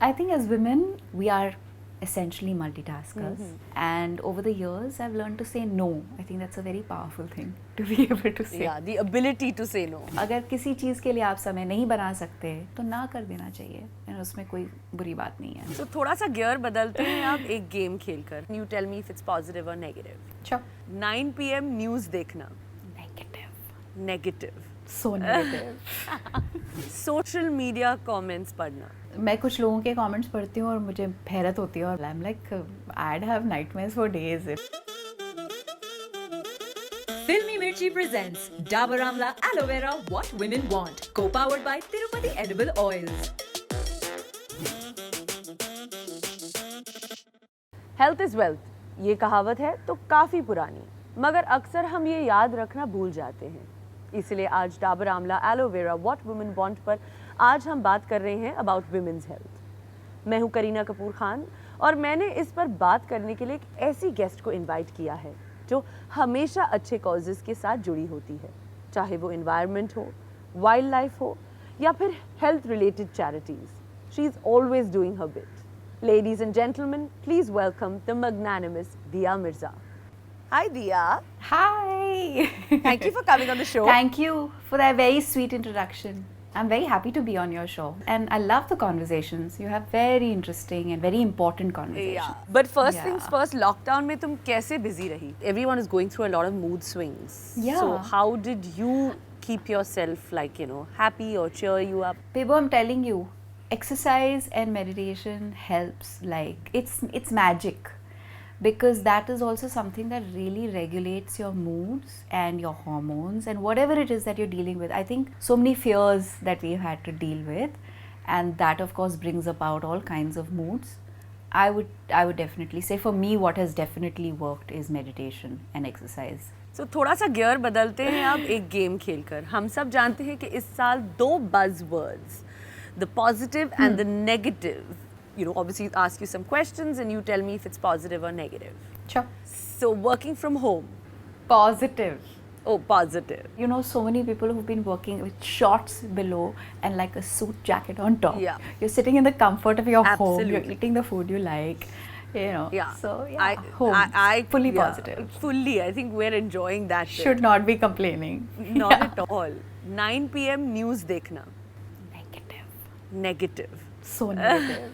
I think as women, we are essentially multitaskers. And over the years, I've learned to say no. I think that's a very powerful thing to be able to say. Yeah, the ability to say no. अगर किसी चीज़ के लिए आप समय नहीं बना सकते तो ना कर देना चाहिए, and उसमें कोई बुरी बात नहीं है. So थोड़ा सा गियर बदलते हैं आप एक गेम खेलकर. You tell me if it's positive or negative. Sure. 9 PM news देखना. Negative. Negative. So negative. Social media comments पढ़ना. मैं कुछ लोगों के कमेंट्स पढ़ती हूँ और मुझे हैरत होती है और I am like I'd have nightmares for days if Filmy Mirchi presents Dabur Amla Aloe Vera What Women Want, co-powered by Tirupati Edible Oils. Health is wealth, ये कहावत है तो काफ़ी पुरानी, मगर अक्सर हम ये याद रखना भूल जाते हैं. इसलिए आज डाबर आंवला एलोवेरा व्हाट वुमेन वांट पर आज हम बात कर रहे हैं अबाउट वुमेन्स हेल्थ. मैं हूं करीना कपूर खान और मैंने इस पर बात करने के लिए एक ऐसी गेस्ट को इनवाइट किया है जो हमेशा अच्छे कॉजेज़ के साथ जुड़ी होती है, चाहे वो एनवायरनमेंट हो, वाइल्ड लाइफ हो या फिर health related charities. She is always doing her bit. Ladies and gentlemen, please welcome the magnanimous Diya Mirza. Hi Diya. Hi. Thank you for coming on the show. Thank you for that very sweet introduction. I'm very happy to be on your show and I love the conversations. You have very interesting and very important conversations. Yeah. But first Yeah. things first, lockdown में तुम कैसे busy रही? Everyone is going through a lot of mood swings. Yeah. So how did you keep yourself like, happy or cheer you up? Bebo, I'm telling you, exercise and meditation helps. Like it's magic, because that is also something that really regulates your moods and your hormones and whatever it is that you're dealing with. I think so many fears that we've had to deal with, and that of course brings about all kinds of moods. I would definitely say for me what has definitely worked is meditation and exercise. So थोड़ा सा gear बदलते हैं आप एक game खेलकर. हम सब जानते हैं कि इस साल 2 buzzwords, the positive and the negative. Obviously ask you some questions and you tell me if it's positive or negative. Sure. So working from home. Positive. Oh, positive. So many people who've been working with shorts below and like a suit jacket on top. Yeah. You're sitting in the comfort of your home. Absolutely. You're eating the food you like. Yeah. So yeah, home. I fully yeah, positive. Fully. I think we're enjoying that. Should not be complaining. Not at all. 9 PM news देखना. Negative. Negative. So negative.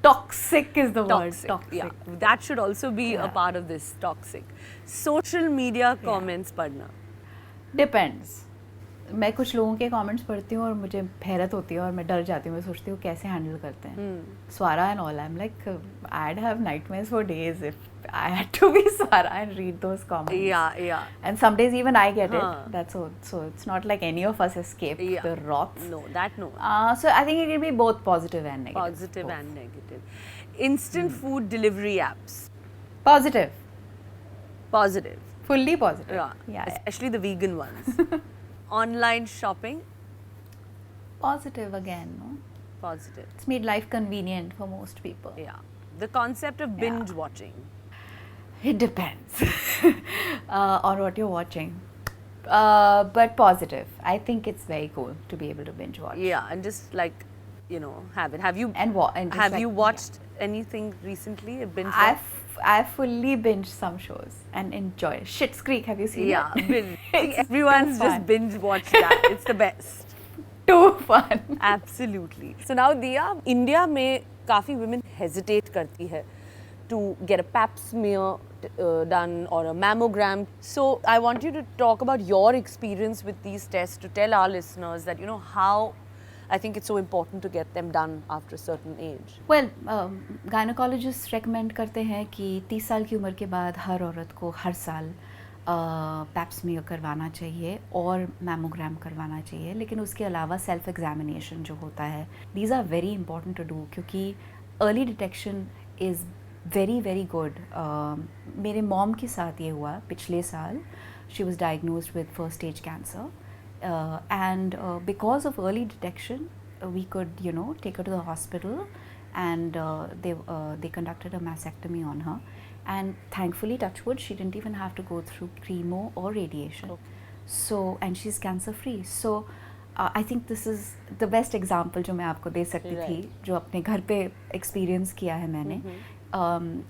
Toxic is the word. Toxic. Yeah. That should also be a Yeah. part of this. Toxic. Social media comments पढ़ना. Depends. मैं कुछ लोगों के comments पढ़ती हूँ और मुझे हैरत होती है और मैं डर जाती हूँ. मैं सोचती हूँ कैसे हैंडल करते हैं. Swara and all. I'm like, I'd have nightmares for days if I had to be Swara and read those comments. Yeah. And some days even I get Huh. it. That's all. So it's not like any of us escape Yeah. the wrath. No, that no. So I think it will be both positive and negative. Positive Both. and negative. Instant food delivery apps. Positive. Positive. Fully positive. Yeah. Yeah. Especially the vegan ones. Online shopping. Positive again. No? Positive. It's made life convenient for most people. Yeah. The concept of binge watching. It depends on what you're watching. But positive. I think it's very cool to be able to binge watch. Yeah, and just like, have it. Have you And just have like- you watched anything recently? A binge watch? I've fully binged some shows and enjoyed. Schitt's Creek, have you seen Yeah, it? binge. I think It's everyone's too just fun. binge watched that. It's the best. Too fun. Absolutely. So now Diya, India में काफ़ी women hesitate करती है to get a pap smear done or a mammogram. So I want you to talk about your experience with these tests to tell our listeners that how I think it's so important to get them done after a certain age. Well, gynecologists recommend करते हैं कि 30 साल की उम्र के बाद हर औरत को हर साल पैप स्मीयर करवाना चाहिए और मैमोग्राम करवाना चाहिए. लेकिन उसके अलावा सेल्फ एग्जामिनेशन जो होता है, these are very important to do, क्योंकि early detection is very very good. मेरे मॉम के साथ ये हुआ पिछले साल. She was diagnosed with first stage cancer. And because of early detection, we could, take her to the hospital, and they conducted a mastectomy on her. And thankfully, touch wood, she didn't even have to go through chemo or radiation. Okay. So, and she's cancer free. So, I think this is the best example जो मैं आपको दे सकती थी, Right. जो अपने घर पे experience किया है मैंने.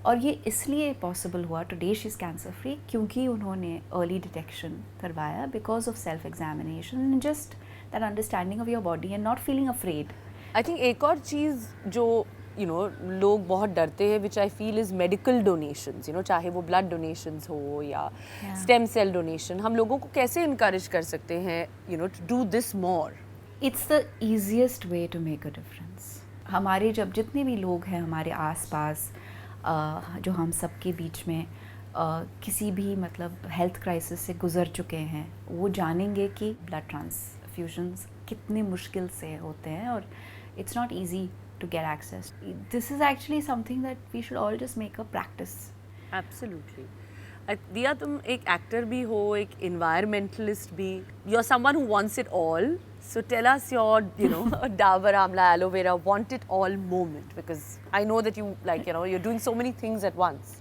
और ये इसलिए पॉसिबल हुआ, today she is cancer free, क्योंकि उन्होंने अर्ली डिटेक्शन करवाया because of self examination and just that understanding of your body and not feeling afraid. I think एक और चीज़ जो लोग बहुत डरते हैं, which I feel is medical donations, चाहे वो ब्लड डोनेशंस हो या स्टेम सेल डोनेशन. हम लोगों को कैसे इनकरेज कर सकते हैं to do this more? It's the easiest way to make a difference. हमारे जब जितने भी लोग हैं हमारे आसपास, जो हम सबके बीच में किसी भी मतलब हेल्थ क्राइसिस से गुज़र चुके हैं, वो जानेंगे कि ब्लड ट्रांसफ्यूजन्स कितने मुश्किल से होते हैं और it's not easy to get access. This is actually something that we should all just make a practice. Absolutely. दिया, तुम एक एक्टर भी हो, एक environmentalist भी. You're someone who wants it all. So tell us your, Dabur Amla Aloe Vera want it all moment, because I know that you you're doing so many things at once.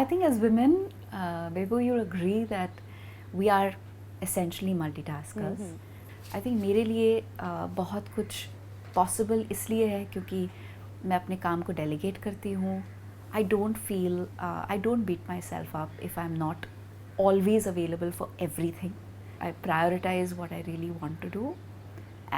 I think as women, Bebo, you'll agree that we are essentially multitaskers. I think मेरे लिए बहुत कुछ possible इसलिए है क्योंकि मैं अपने काम को डेलीगेट करती हूँ. I don't beat myself up if I am not always available for everything. I prioritise what I really want to do,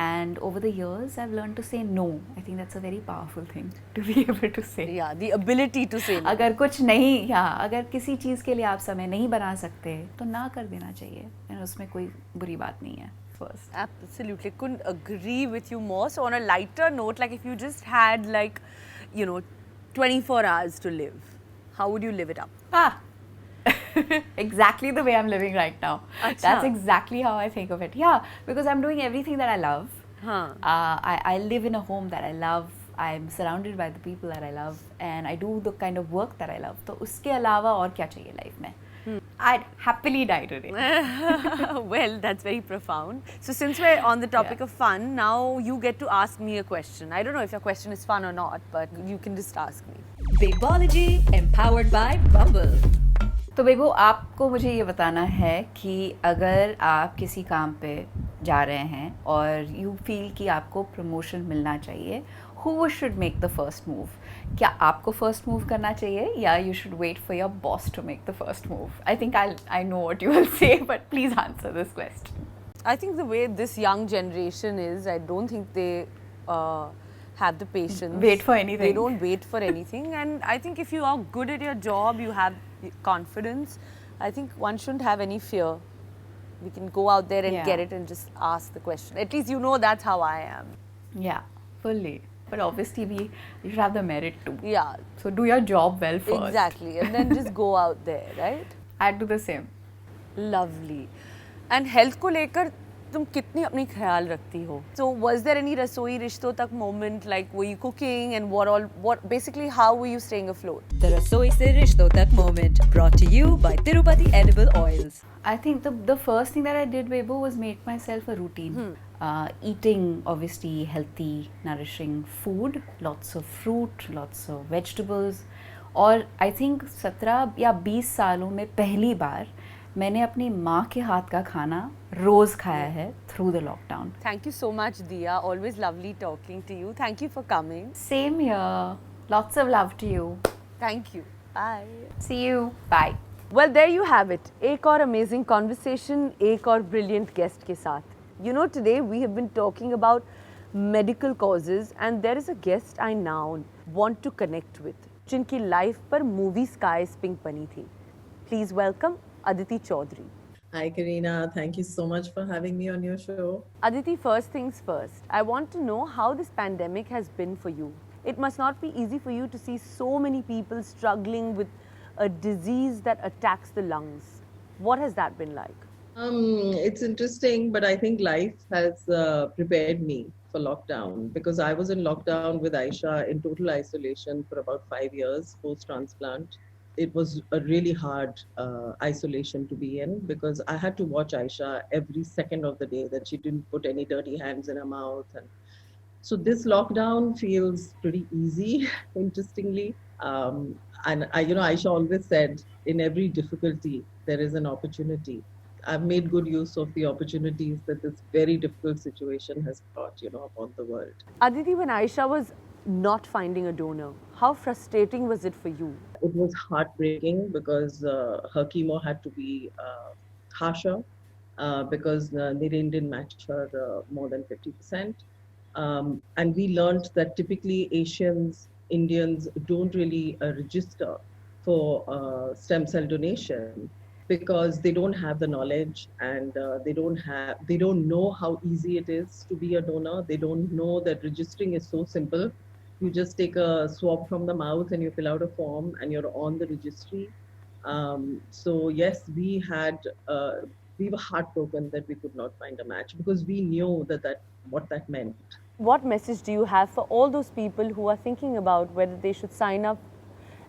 and over the years I've learned to say no. I think that's a very powerful thing to be able to say. Yeah, the ability to say no. अगर कुछ नहीं, अगर किसी चीज़ के लिए आप समय नहीं बना सकते तो ना कर देना चाहिए, and उसमें कोई बुरी बात नहीं है. First. Absolutely, couldn't agree with you more. So on a lighter note, like if you just had 24 hours to live, how would you live it up? Exactly the way I'm living right now. Achha. That's exactly how I think of it. Yeah, because I'm doing everything that I love. I live in a home that I love. I'm surrounded by the people that I love, and I do the kind of work that I love. तो उसके अलावा और क्या चाहिए life में? I'd happily die today. Well, that's very profound. So since we're on the topic of fun, now you get to ask me a question. I don't know if your question is fun or not, but you can just ask me. Babology empowered by Bumble. तो बेबो, आपको मुझे ये बताना है कि अगर आप किसी काम पे जा रहे हैं और यू फील कि आपको प्रमोशन मिलना चाहिए, who should make the first move? क्या आपको first move करना चाहिए या you should wait for your boss to make the first move? I think I know what you will say, but please answer this question. I think the way this young generation is, I don't think they have the patience. Wait for anything. They don't wait for anything. And I think if you are good at your job, you have confidence, I think one shouldn't have any fear. We can go out there and get it and just ask the question. At least that's how I am. Yeah, fully. But obviously you should have the merit too. Yeah. So do your job well first. Exactly. And then just go out there, right? I'd do the same. Lovely. And health को लेकर तुम कितनी अपनी ख्याल रखती हो? So was there any रसोई रिश्तों तक moment, like were you cooking and what basically how were you staying afloat? The Rasoi Se Rishto Tak moment, brought to you by Tirupati Edible Oils. I think the first thing that I did, Bebo, was make myself a routine. Eating obviously healthy, nourishing food, lots of fruit, lots of vegetables. और I think 17 या 20 सालों में पहली बार मैंने अपनी माँ के हाथ का खाना रोज खाया है through the lockdown. Thank you so much, Diya. Always lovely talking to you. Thank you for coming. Same here. Lots of love to you. Thank you. Bye. See you. Bye. Well, there you have it. एक और amazing conversation, एक और brilliant guest के साथ. Today we have been talking about medical causes, and there is a guest I now want to connect with, जिनकी life पर movie sky pink बनी थी. Please welcome Aditi Chaudhary. Hi Karina, thank you so much for having me on your show. Aditi, first things first, I want to know how this pandemic has been for you. It must not be easy for you to see so many people struggling with a disease that attacks the lungs. What has that been like? It's interesting, but I think life has prepared me for lockdown, because I was in lockdown with Aisha in total isolation for about 5 years post-transplant. It was a really hard isolation to be in, because I had to watch Aisha every second of the day that she didn't put any dirty hands in her mouth. And so this lockdown feels pretty easy, interestingly. And Aisha always said, in every difficulty, there is an opportunity. I've made good use of the opportunities that this very difficult situation has brought, upon the world. Aditi, when Aisha was not finding a donor, how frustrating was it for you? It was heartbreaking because her chemo had to be harsher because Niren didn't match her more than 50%. And we learned that typically Asians, Indians don't really register for stem cell donation because they don't have the knowledge and they don't know how easy it is to be a donor. They don't know that registering is so simple. You just take a swab from the mouth and you fill out a form and you're on the registry. So yes, we were heartbroken that we could not find a match because we knew that what that meant. What message do you have for all those people who are thinking about whether they should sign up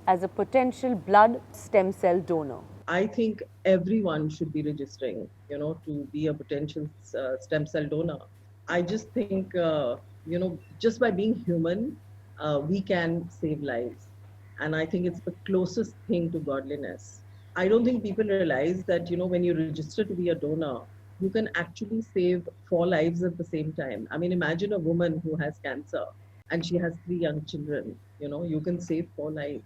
as a potential blood stem cell donor? I think everyone should be registering, to be a potential stem cell donor. I just think, just by being human, we can save lives. And I think it's the closest thing to godliness. I don't think people realize that, when you register to be a donor, you can actually save 4 lives at the same time. I mean, imagine a woman who has cancer and she has 3 young children, you can save 4 lives.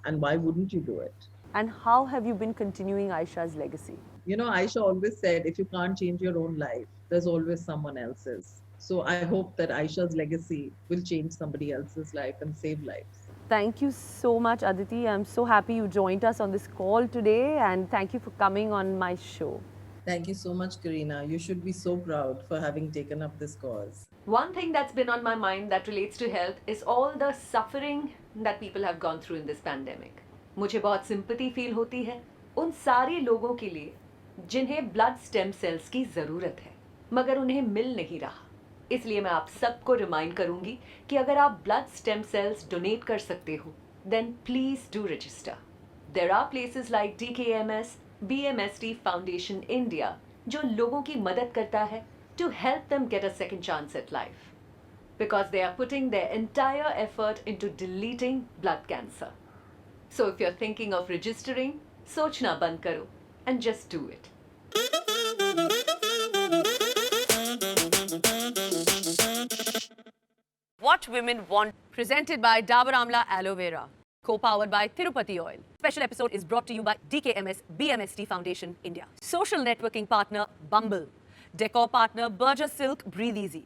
And why wouldn't you do it? And how have you been continuing Aisha's legacy? Aisha always said, if you can't change your own life, there's always someone else's. So I hope that Aisha's legacy will change somebody else's life and save lives. Thank you so much, Aditi. I'm so happy you joined us on this call today, and thank you for coming on my show. Thank you so much, Karina. You should be so proud for having taken up this cause. One thing that's been on my mind that relates to health is all the suffering that people have gone through in this pandemic. मुझे बहुत sympathy feel होती है उन सारे लोगों के लिए जिन्हें ब्लड स्टेम सेल्स की ज़रूरत है मगर उन्हें मिल नहीं रहा. इसलिए मैं आप सबको रिमाइंड करूंगी कि अगर आप ब्लड स्टेम सेल्स डोनेट कर सकते हो then please do register. There are places like DKMS, BMST foundation India जो लोगों की मदद करता है to help them get a second chance at life because they are putting their entire effort into deleting blood cancer. So if you're thinking of registering, sochna band karo and just do it. What Women Want, presented by Dabur Amla Aloe Vera, co-powered by Tirupati Oil. Special episode is brought to you by DKMS BMST Foundation India. Social networking partner Bumble. Decor partner Burgess Silk Breathe Easy.